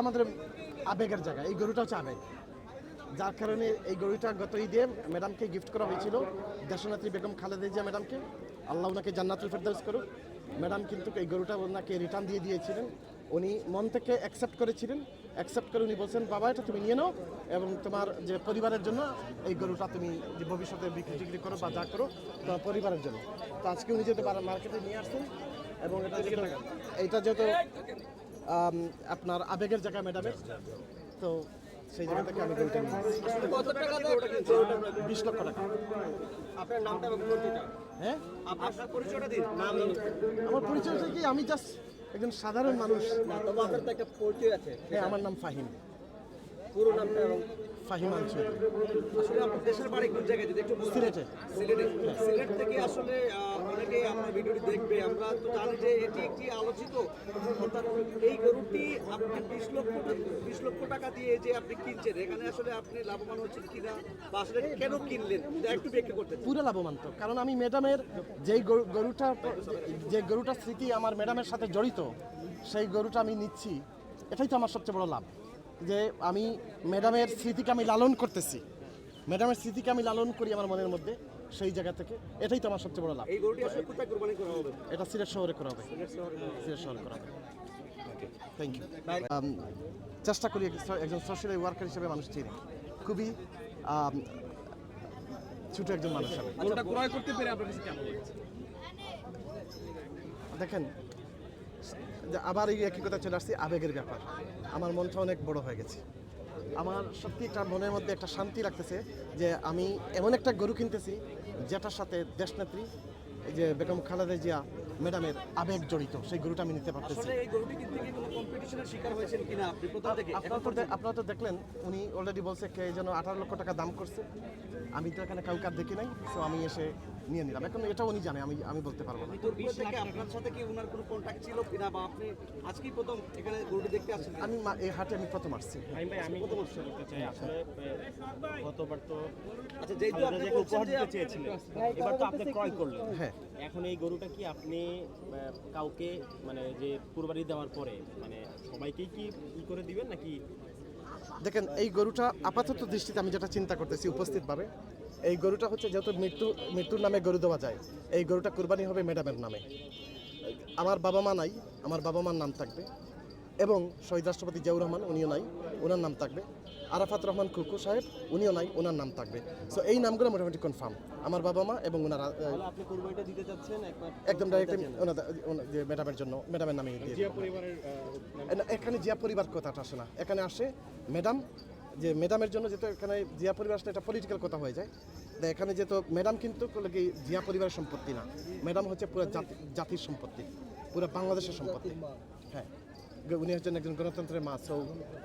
আমাদের আবেগের জায়গা, এই গরুটা হচ্ছে আবেগ, যার কারণে এই গরুটা গত ঈদে ম্যাডামকে গিফট করা হয়েছিল, দেশনেত্রী বেগম খালেদা জিয়া ম্যাডামকে, আল্লাহ ওনাকে জান্নাতুল ফেরদৌস করুক। ম্যাডাম কিন্তু এই গরুটা ওনাকে রিটার্ন দিয়ে দিয়েছিলেন, উনি মন থেকে অ্যাকসেপ্ট করেছিলেন। অ্যাকসেপ্ট করে উনি বলছেন, বাবা এটা তুমি নিয়ে নাও এবং তোমার যে পরিবারের জন্য এই গরুটা তুমি যে ভবিষ্যতে বিক্রি করো বা যা করো তোমার পরিবারের জন্য। তো আজকে উনি যেহেতু মার্কেটে নিয়ে আসছেন এবং এইটা যেহেতু আপনার আবেগের জায়গা ম্যাডামের, তো সেই জায়গা থেকে আমি গরুটা নিয়ে 20 লক্ষ টাকা। আপনার নামটা এবং পরিচয়টা? হ্যাঁ, আপনার পরিচয়টা দিন। নাম আমার পরিচয় হচ্ছে কি, আমি জাস্ট একজন সাধারণ মানুষ। তবে আপনার তো একটা পরিচয় আছে। হ্যাঁ, আমার নাম ফাহিম, পুরো নামটা এবং ফাহিম আনসারি। আসলে আপনার দেশের বাড়ি কোন জায়গায় যদি একটু সিলেটে। সিলেটে। সিলেট থেকে আসলে অনেকে আপনার ভিডিওটি দেখবে, আমরা তো জানি যে এটি একটি আলোচিত, অর্থাৎ এই গরুটি আপনি 20 লক্ষ টাকা দিয়ে যে আপনি কিনছেন, এখানে আসলে আপনি লাভবান হচ্ছেন কিনা বা আসলে কেন কিনলেন একটু ব্যাখ্যা করতে। পুরো লাভবান তো, কারণ আমি ম্যাডামের যে গরুটার স্মৃতি আমার ম্যাডামের সাথে জড়িত, সেই গরুটা আমি নিচ্ছি, এটাই তো আমার সবচেয়ে বড় লাভ, যে আমি ম্যাডামের স্মৃতিকে আমি লালন করতেছি, ম্যাডামের স্মৃতিকে আমি লালন করি আমার মনের মধ্যে, সেই জায়গা থেকে এটাই তো আমার সবচেয়ে বড় লাভ। এই গরুটি আসলে কোথায় কুরবানি করা হবে? এটা সিলেট শহরে করা হবে। সিলেট শহরে করা হবে। Thank you. চেষ্টা করি একজন সোশ্যাল ওয়ার্কার হিসেবে মানুষ চিনি, খুবই ছোট একজন মানুষ। আমি গরুটা ক্রয় করতে পেরে আপনার কাছে কেমন লাগছে? দেখেন, আবার এই একই কথা চলে আসছি, আবেগের ব্যাপার। আমার মনটা অনেক বড় হয়ে গেছে, আমার সত্যি একটা মনের মধ্যে একটা শান্তি লাগতেছে যে আমি এমন একটা গরু কিনতেছি যেটার সাথে দেশনেত্রী এই যে বেগম খালেদা জিয়া ম্যাডামের আবেগ জড়িত, সেই গরুটা আমি নিতে পারতেছি। আসলে এই গরুটি কিনতে গিয়ে কোনো কম্পিটিশনের শিকার হয়েছেন কিনা আপনি প্রথম থেকে? আপনারা তো দেখলেন, উনি অলরেডি বলছে কে যেন 18 লক্ষ টাকা দাম করছে, আমি তো এখানে কাউকে আর দেখি নাই, সো আমি এসে নিয়ে নিলাম। এখন এটা উনি জানে, আমি বলতে পারবো না। থেকে আপনার সাথে কি ওনার কোনো কন্ট্যাক্ট ছিল কিনা, বা আপনি আজকেই প্রথম এখানে গরুটি দেখতে আসছেন? আমি এই হাটে আমি প্রথম আসছি। আমি প্রথম করতে চাই আসলে, গতবার তো আচ্ছা, যেহেতু আপনি উপহার দিতে চেয়েছিলেন, এবার তো আপনি ক্রয় করলেন। হ্যাঁ, এখন এই গরুটা কি আপনি কাউকে মানে যে কুরবানি দেওয়ার পরে মানে সবাইকেই কি করে দিবেন নাকি? দেখেন, এই গরুটা আপাতত দৃষ্টিতে আমি যেটা চিন্তা করতেছি উপস্থিতভাবে, এই গরুটা হচ্ছে যেহেতু মৃত্যুর নামে গরু দেওয়া যায়, এই গরুটা কুরবানি হবে ম্যাডামের নামে। আমার বাবা মা নাই, আমার বাবা মার নাম থাকবে, এবং শহীদ রাষ্ট্রপতি জিয়াউর রহমান উনিও নাই, ওনার নাম থাকবে। আরাফাত রহমান খুকু সাহেব উনিও নাই, ওনার নাম থাকবে। সো এই নামগুলো মোটামুটি কনফার্ম, আমার বাবা মা এবং ওনারা। আপনি কুরবানিটা দিতে যাচ্ছেন একদম ডাইরেক্টলি যে ম্যাডামের জন্য, ম্যাডামের নামে দিয়ে জিয়া পরিবারের এখানে জিয়া পরিবার কথাটা আসে না, এখানে আসে ম্যাডাম, যে ম্যাডামের জন্য যেহেতু এখানে জিয়া পরিবার আসলে এটা পলিটিক্যাল কথা হয়ে যায়। এখানে যেহেতু ম্যাডাম কিন্তু জিয়া পরিবারের সম্পত্তি না, ম্যাডাম হচ্ছে পুরো জাতির সম্পত্তি, পুরো বাংলাদেশের সম্পত্তি। হ্যাঁ, উনি হচ্ছেন একজন গণতন্ত্রের মা, সো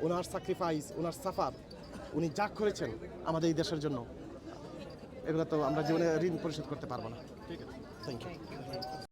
ওনার স্যাক্রিফাইস, ওনার সাফার, উনি যা করেছেন আমাদের এই দেশের জন্য, এগুলো তো আমরা জীবনে ঋণ পরিশোধ করতে পারবো না। ঠিক আছে, থ্যাংক ইউ।